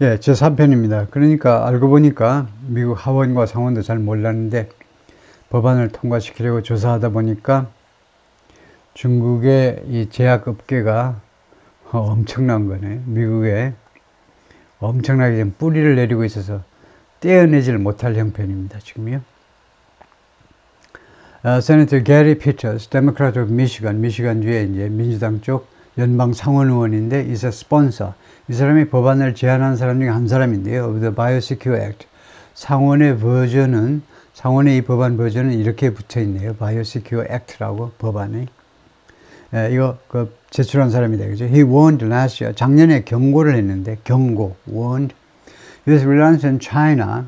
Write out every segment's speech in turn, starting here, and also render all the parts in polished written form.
예, 제3편입니다. 그러니까 알고 보니까 미국 하원과 상원도 잘 몰랐는데 법안을 통과시키려고 조사하다 보니까 중국의 이 제약업계가 엄청난 거네. 미국에 엄청나게 지금 뿌리를 내리고 있어서 떼어내지를 못할 형편입니다. 지금요. 세네터 게리 피터스, 데모크라트 오브 미시간주의 이제 민주당 쪽 연방 상원 의원인데 이사 스폰서. 이 사람이 법안을 제안한 사람 중에 한 사람인데요. The Biosecure Act. 상원의 이 법안 버전은 이렇게 붙어 있네요. Biosecure Act라고 법안이. 이거 제출한 사람이다. 그죠? He warned last year. 작년에 경고를 했는데 warned. U.S. reliance on China.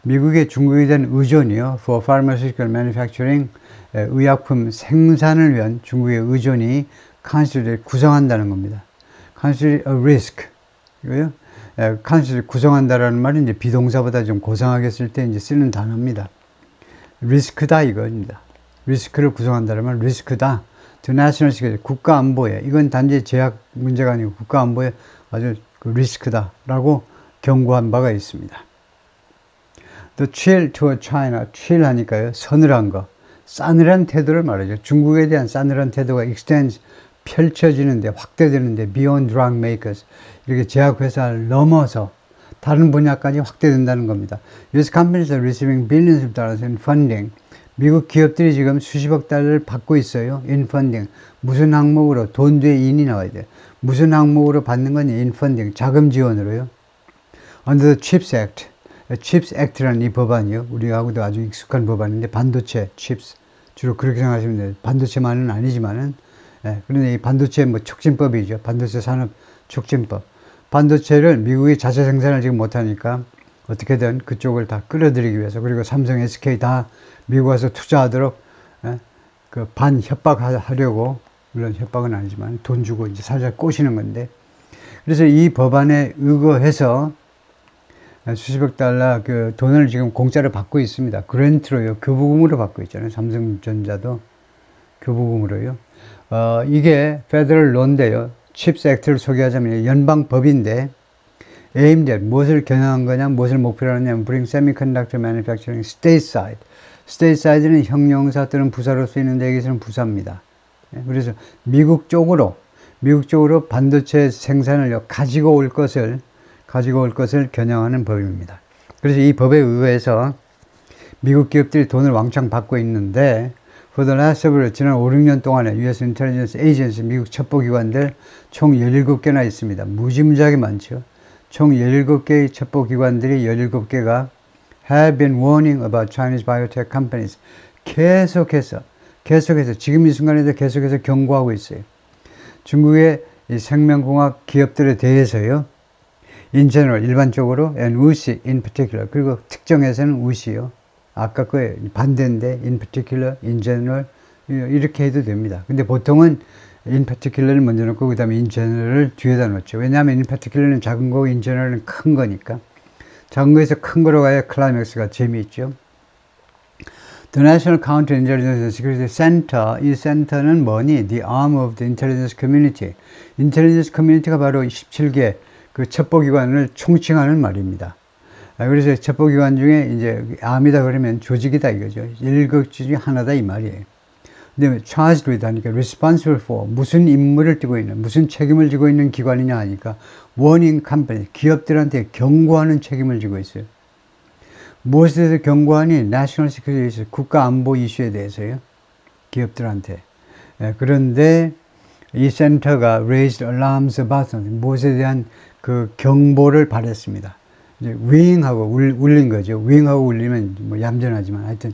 미국의 중국에 대한 의존이요. For pharmaceutical manufacturing. 의약품 생산을 위한 중국의 의존이 constitute 구성한다는 겁니다. constitute a risk. 이거요. constitute 구성한다라는 말은 이제 비동사보다 좀 고상하게 쓸 때 이제 쓰는 단어입니다. 리스크다 이거입니다. 리스크를 구성한다는 말, 리스크다. To national security, 국가 안보에. 이건 단지 제약 문제가 아니고 국가 안보에 아주 리스크다라고 경고한 바가 있습니다. The chill toward China, chill 하니까요, 서늘한 거, 싸늘한 태도를 말하죠. 중국에 대한 싸늘한 태도가 extends, 펼쳐지는데, 확대되는데, beyond drug makers, 이렇게 제약회사를 넘어서 다른 분야까지 확대된다는 겁니다. US companies are receiving billions of dollars in funding. 미국 기업들이 지금 수십억 달러를 받고 있어요. in funding. 무슨 항목으로? 돈 뒤에 in이 나와야 돼요. 무슨 항목으로 받는 건 in funding. 자금 지원으로요. Under the CHIPS Act. CHIPS Act라는 이 법안이요. 우리하고도 아주 익숙한 법안인데 반도체, CHIPS. 주로 그렇게 생각하시면 돼요. 반도체만은 아니지만은, 그런데 이 반도체 촉진법이죠. 반도체 산업 촉진법. 반도체를 미국이 자체 생산을 지금 못하니까 어떻게든 그쪽을 다 끌어들이기 위해서, 그리고 삼성, SK 다 미국 와서 투자하도록 그 반 협박하려고, 물론 협박은 아니지만 돈 주고 이제 살살 꼬시는 건데, 그래서 이 법안에 의거해서 수십억 달러 그 돈을 지금 공짜로 받고 있습니다. 그랜트로요. 교부금으로 받고 있잖아요. 삼성전자도 교부금으로요. 이게 페더럴 론인데요. 칩스 액트를 소개하자면 연방법인데 aimed at 무엇을 겨냥한 거냐, 무엇을 목표로 하느냐, bring semiconductor manufacturing stateside. stateside는 형용사 또는 부사로 쓰이는데 여기서는 부사입니다. 그래서 미국 쪽으로 반도체 생산을 가지고 올 것을 겨냥하는 법입니다. 그래서 이 법에 의해서 미국 기업들이 돈을 왕창 받고 있는데 for the last several, 지난 5, 6년 동안에 US Intelligence Agency, 미국 첩보기관들 총 17개나 있습니다. 무지무지하게 많죠. 총 17개의 첩보기관들이 17개가 have been warning about Chinese biotech companies. 계속해서 지금 이 순간에도 계속해서 경고하고 있어요. 중국의 이 생명공학 기업들에 대해서요. in general, 일반적으로, and WuXi in particular. 그리고 특정해서는 WuXi요. 아까 그 반대인데 in particular, in general 이렇게 해도 됩니다. 근데 보통은 in particular를 먼저 놓고 그 다음에 in general을 뒤에다 놓죠. 왜냐하면 in particular는 작은 거고 in general은 큰 거니까. 작은 거에서 큰 거로 가야 클라이맥스가 재미있죠. The National Counterintelligence and Security Center, 이 센터는 뭐니? The arm of the intelligence community. 인텔리전스 커뮤니티가 바로 17개 그 첩보기관을 총칭하는 말입니다. 그래서 첩보기관 중에 이제 암이다 그러면 조직이다 이거죠. 7개 중에 하나다 이 말이에요. 근데 charged with 하니까 responsible for 무슨 임무를 띠고 있는, 무슨 책임을 지고 있는 기관이냐 하니까 warning company, 기업들한테 경고하는 책임을 지고 있어요. 무엇에 대해서 경고하니? national security issue, 국가 안보 이슈에 대해서요. 기업들한테. 그런데 이 센터가 raised alarms about something, 무엇에 대한 그 경보를 발했습니다. 이제 윙하고 울린 거죠. 윙하고 울리면 뭐 얌전하지만 하여튼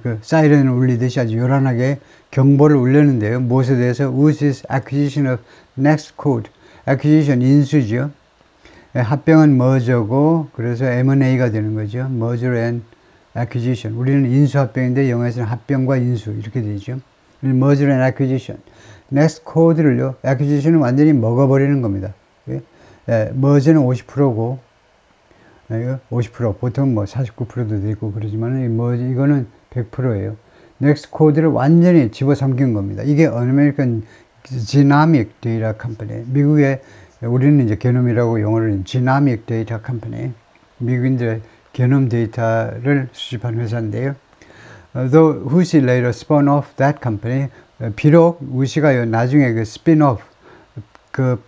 그 사이렌을 울리듯이 아주 요란하게 경보를 울렸는데요. 무엇에 대해서? WuXi's acquisition of NextCode. acquisition 인수죠. 합병은 merger고 그래서 M&A가 되는 거죠. merger and acquisition. 우리는 인수합병인데 영어에서는 합병과 인수 이렇게 되죠. merger and acquisition. NextCode를요. acquisition은 완전히 먹어버리는 겁니다. merger는 50%고 50%, 보통 뭐 49%도 되고 그러지만 이거는 100%예요. 넥스코드를 완전히 집어삼킨 겁니다. 이게 American Genomic Data Company, 미국의 우리는 이제 게놈이라고 용어를 Genomic Data Company, 미국인들의 게놈 데이터를 수집한 회사인데요. Though WuXi later spun off that company, 비록 WuXi가 나중에 그 스핀오프, 그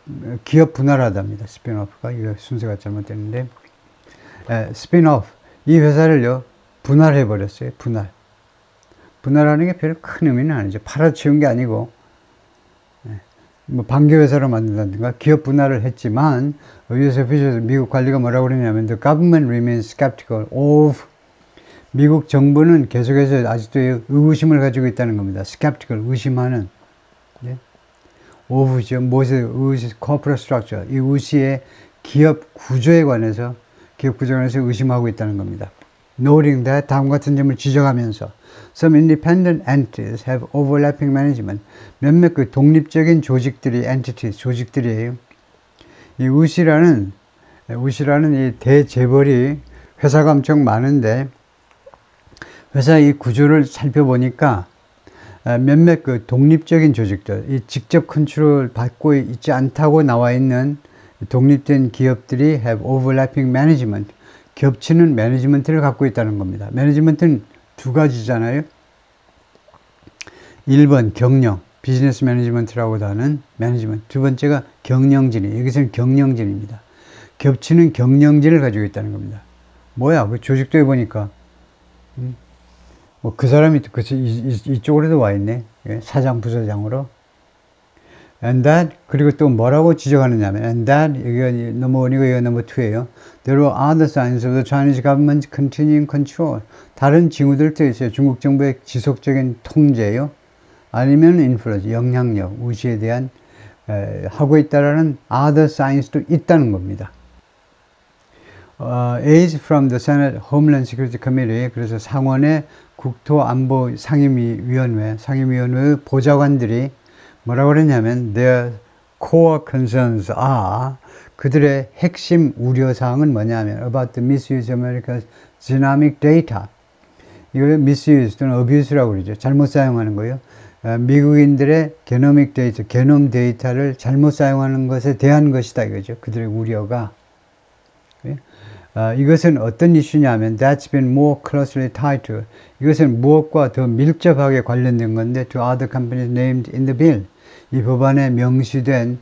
기업 분할하답니다. 스핀오프가 이거 순서가 잘못됐는데, 스핀오프 이 회사를요 분할해 버렸어요. 분할하는 게 별로 큰 의미는 아니죠. 팔아치운 게 아니고, 뭐 반기회사로 만든다든가 기업 분할을 했지만, US officials, 미국 관리가 뭐라고 그러냐면 the government remains skeptical of, 미국 정부는 계속해서 아직도 의구심을 가지고 있다는 겁니다. skeptical, 의심하는. 예? of죠. 무엇의 corporate structure, 이 우시의 기업 구조에 관해서 의심하고 있다는 겁니다. Noting that, 다음 같은 점을 지적하면서 some independent entities have overlapping management, 몇몇 그 독립적인 조직들이 entities, 조직들이에요. 이 우시라는 이 대재벌이 회사가 엄청 많은데, 회사 이 구조를 살펴보니까 몇몇 그 독립적인 조직들, 이 직접 컨트롤 받고 있지 않다고 나와 있는 독립된 기업들이 have overlapping management, 겹치는 매니지먼트를 갖고 있다는 겁니다. 매니지먼트는 두 가지잖아요. 1번 경영, 비즈니스 매니지먼트라고도 하는 매니지먼트. 두 번째가 경영진이, 여기서는 경영진입니다. 겹치는 경영진을 가지고 있다는 겁니다. 뭐야, 그 조직도에 보니까 뭐 그 사람이 이쪽으로도 와 있네. 사장, 부사장으로. And that, 그리고 또 뭐라고 지적하느냐면, and that, 이거 넘버 1이고 이거 넘버 2예요. There were other signs of the Chinese government's continuing control. 다른 징후들도 있어요. 중국 정부의 지속적인 통제요. 아니면 influence, 영향력, 우시에 대한 하고 있다라는 other signs도 있다는 겁니다. Aides from the Senate Homeland Security Committee, 그래서 상원의 국토안보 상임위원회 보좌관들이 뭐라고 그랬냐면, their core concerns are, 그들의 핵심 우려사항은 뭐냐면, about the misuse of America's genomic data. 이걸 misuse 또는 abuse라고 그러죠. 잘못 사용하는 거예요. 미국인들의 genomic data, 게놈 데이터를 잘못 사용하는 것에 대한 것이다 이거죠. 그들의 우려가. 이것은 어떤 이슈냐면, that's been more closely tied to, 이것은 무엇과 더 밀접하게 관련된 건데, to other companies named in the bill, 이 법안에 명시된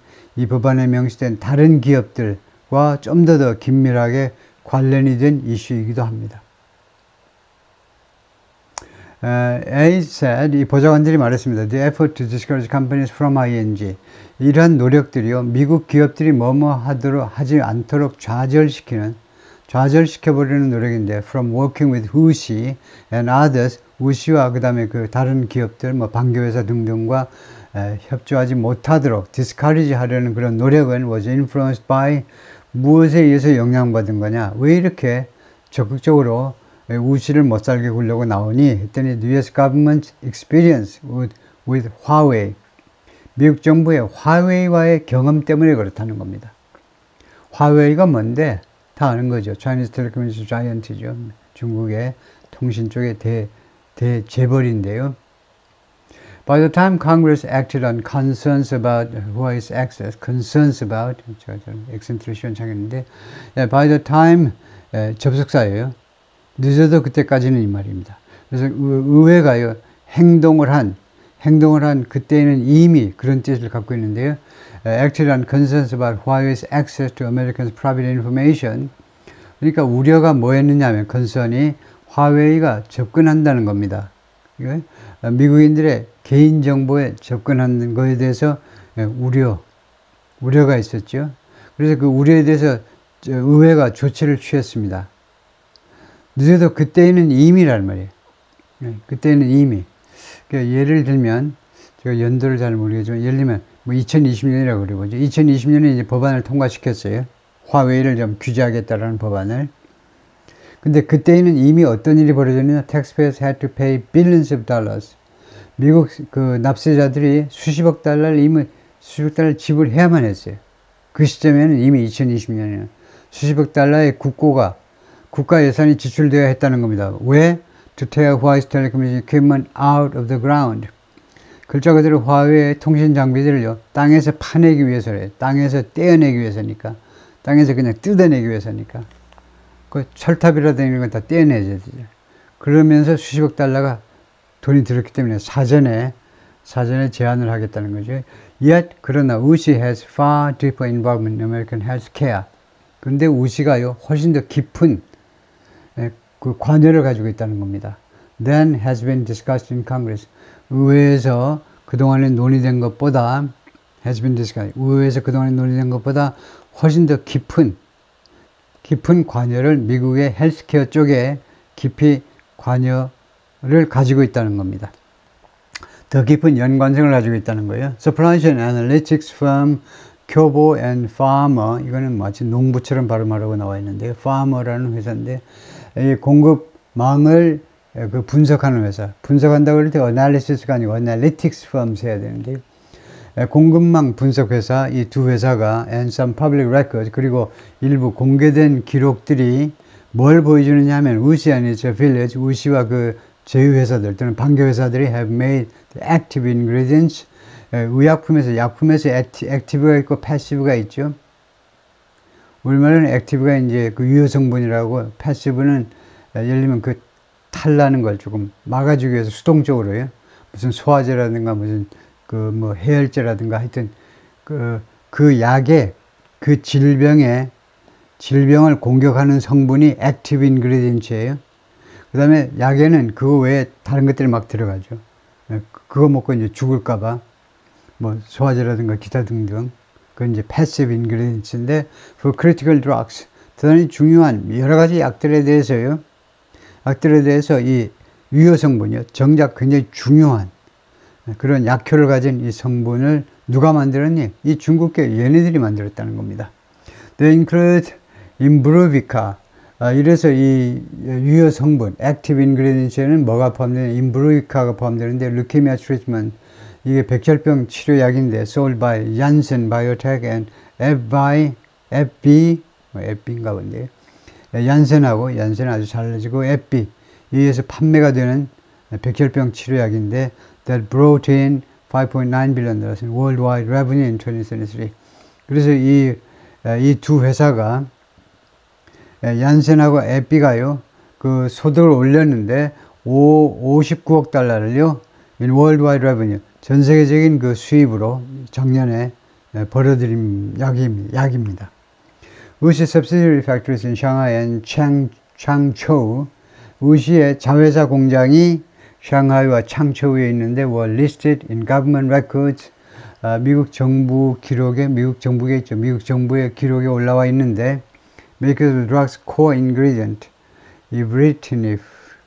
다른 기업들과 좀 더 긴밀하게 관련이 된 이슈이기도 합니다. A said, 이 보좌관들이 말했습니다. The effort to discourage companies from ING, 이러한 노력들이요, 미국 기업들이 하지 않도록 좌절시켜버리는 노력인데, from working with WuXi and others, WuXi와 그 다음에 그 다른 기업들, 뭐 반기회사 등등과 협조하지 못하도록 discourage 하려는 그런 노력은 was influenced by, 무엇에 의해서 영향받은 거냐, 왜 이렇게 적극적으로 WuXi를 못 살게 굴려고 나오니 했더니 US government experience with Huawei, 미국 정부의 화웨이와의 경험 때문에 그렇다는 겁니다. 화웨이가 뭔데? 다 아는 거죠. Chinese telecommunication giant이죠. 중국의 통신 쪽의 대재벌인데요. By the time Congress acted on concerns about Huawei's access, 액센트를 시원찮겠는데, by the time, 접속사예요. 늦어도 그때까지는 이 말입니다. 그래서 의회가요, 행동을 한 그때는 이미 그런 뜻을 갖고 있는데요. Acted on concerns about Huawei's access to Americans' private information. 그러니까 우려가 뭐였느냐 하면, concern이 화웨이가 접근한다는 겁니다. 미국인들의 개인정보에 접근하는 것에 대해서 우려가 있었죠. 그래서 그 우려에 대해서 의회가 조치를 취했습니다. 늦어도 그때는 이미란 말이에요. 그때는 이미. 그러니까 예를 들면, 제가 연도를 잘 모르겠지만, 예를 들면, 뭐 2020년이라고 그러죠. 2020년에 이제 법안을 통과시켰어요. 화웨이를 좀 규제하겠다라는 법안을. 근데 그때는 이미 어떤 일이 벌어졌느냐? Taxpayers had to pay billions of dollars. 미국 그 납세자들이 수십억 달러를 지불해야만 했어요. 그 시점에는 이미 2020년에는 수십억 달러의 국가 예산이 지출되어야 했다는 겁니다. 왜? To tear Huawei's telecommunication equipment out of the ground. 글자 그대로 화웨이의 통신 장비들을요, 땅에서 파내기 위해서래요. 땅에서 떼어내기 위해서니까. 땅에서 그냥 뜯어내기 위해서니까. 그 철탑이라든가 이런 건 다 떼어내야 되죠. 그러면서 수십억 달러가 돈이 들었기 때문에 사전에 제한을 하겠다는 거죠. Yet, 그러나 우시 has far deeper involvement in American healthcare. 근데 우시가요, 훨씬 더 깊은 그 관여를 가지고 있다는 겁니다. Than has been discussed in Congress. 의회에서 그동안에 논의된 것보다 has been discussed. 의회에서 그동안에 논의된 것보다 훨씬 더 깊은 관여를 미국의 헬스케어 쪽에 깊이 관여를 가지고 있다는 겁니다. 더 깊은 연관성을 가지고 있다는 거예요. Supply Chain Analytics Firm Kyobo and Farmer, 이거는 마치 농부처럼 발음하라고 나와 있는데요. Farmer라는 회사인데 이 공급망을 그 분석하는 회사. 분석한다고 그럴 때 Analysis가 아니고 Analytics Firms 해야 되는데요. 공급망 분석 회사, 이 두 회사가 and some public records, 그리고 일부 공개된 기록들이 뭘 보여주느냐 하면 우시 and its affiliates, 우시와 그 제휴 회사들 또는 반교 회사들이 have made active ingredients, 의약품에서 약품에서 액티브가 있고 패시브가 있죠. 우리말로는 액티브가 이제 그 유효 성분이라고, 패시브는 예를 들면 그 탈나는 걸 조금 막아주기 위해서 수동적으로요. 무슨 소화제라든가 무슨 그 뭐 해열제라든가 하여튼 그 약에 그 질병을 공격하는 성분이 액티브 인그리디언트예요. 그 다음에 약에는 그거 외에 다른 것들이 막 들어가죠. 그거 먹고 이제 죽을까봐 뭐 소화제라든가 기타 등등. 그건 이제 패시브 인그리디언트인데 for critical drugs, 대단히 중요한 여러 가지 약들에 대해서요. 약들에 대해서 이 유효 성분이요. 정작 굉장히 중요한 그런 약효를 가진 이 성분을 누가 만들었니? 이 중국계 얘네들이 만들었다는 겁니다. They include Imbruvica. 이래서 이 유효 성분, active ingredients에는 뭐가 포함되냐? Imbruvica가 포함되는데, leukemia treatment, 이게 백혈병 치료약인데, sold by Janssen Biotech and AbbVie인가 본데, 얀센하고, 얀센 아주 잘 알려지고, AbbVie, 이에서 판매가 되는 백혈병 치료약인데, that brought in $5.9 billion in worldwide revenue in 2023. 그래서 이 두 회사가, 얀센하고 에비가요, 그 소득을 올렸는데, 59억 달러를요, in worldwide revenue, 전 세계적인 그 수입으로 작년에 벌어들인 약입니다. 우시 subsidiary factories in Shanghai and Changzhou, 우시의 자회사 공장이 샹하이와 창초우에 있는데 were listed in government records. 미국 정부 기록에, 미국 정부에 있죠. 미국 정부의 기록에 올라와 있는데 make the drug's core ingredient, ibrutinib.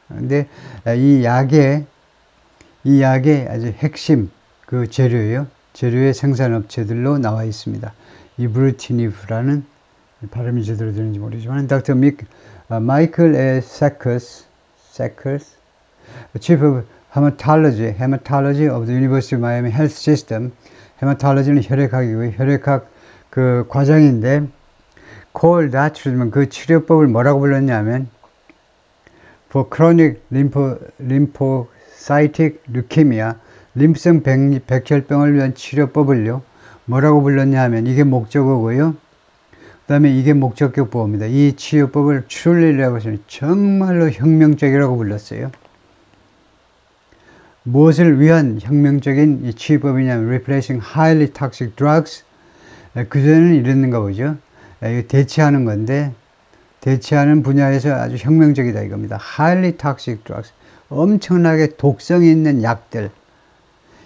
근데 이 약의 아주 핵심 그 재료예요. 재료의 생산업체들로 나와 있습니다. ibrutinib라는 발음이 제대로 되는지 모르지만 Dr. Michael A. Sachs, Chief of Hematology of the University of Miami Health System. 헤마톨로지는 혈액학이고요. 혈액학 그 과정인데, called that treatment, 그 치료법을 뭐라고 불렀냐면, for chronic lymphocytic leukemia, 림프성 백혈병을 위한 치료법을요, 뭐라고 불렀냐 하면, 이게 목적어고요. 그 다음에 이게 목적격 보호입니다. 이 치료법을 truly라고 해서 정말로 혁명적이라고 불렀어요. 무엇을 위한 혁명적인 이 치료법이냐면 replacing highly toxic drugs. 그전에는 이랬는가 보죠. 대체하는 건데, 대체하는 분야에서 아주 혁명적이다 이겁니다. highly toxic drugs, 엄청나게 독성이 있는 약들.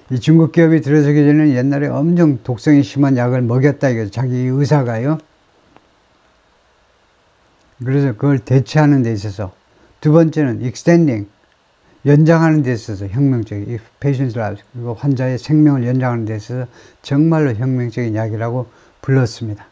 이 중국 기업이 들어서기 전에는 옛날에 엄청 독성이 심한 약을 먹였다 이거죠. 자기 의사가요. 그래서 그걸 대체하는 데 있어서. 두 번째는 extending, 연장하는 데 있어서 혁명적인, if patient's lives, 그리고 환자의 생명을 연장하는 데 있어서 정말로 혁명적인 약이라고 불렀습니다.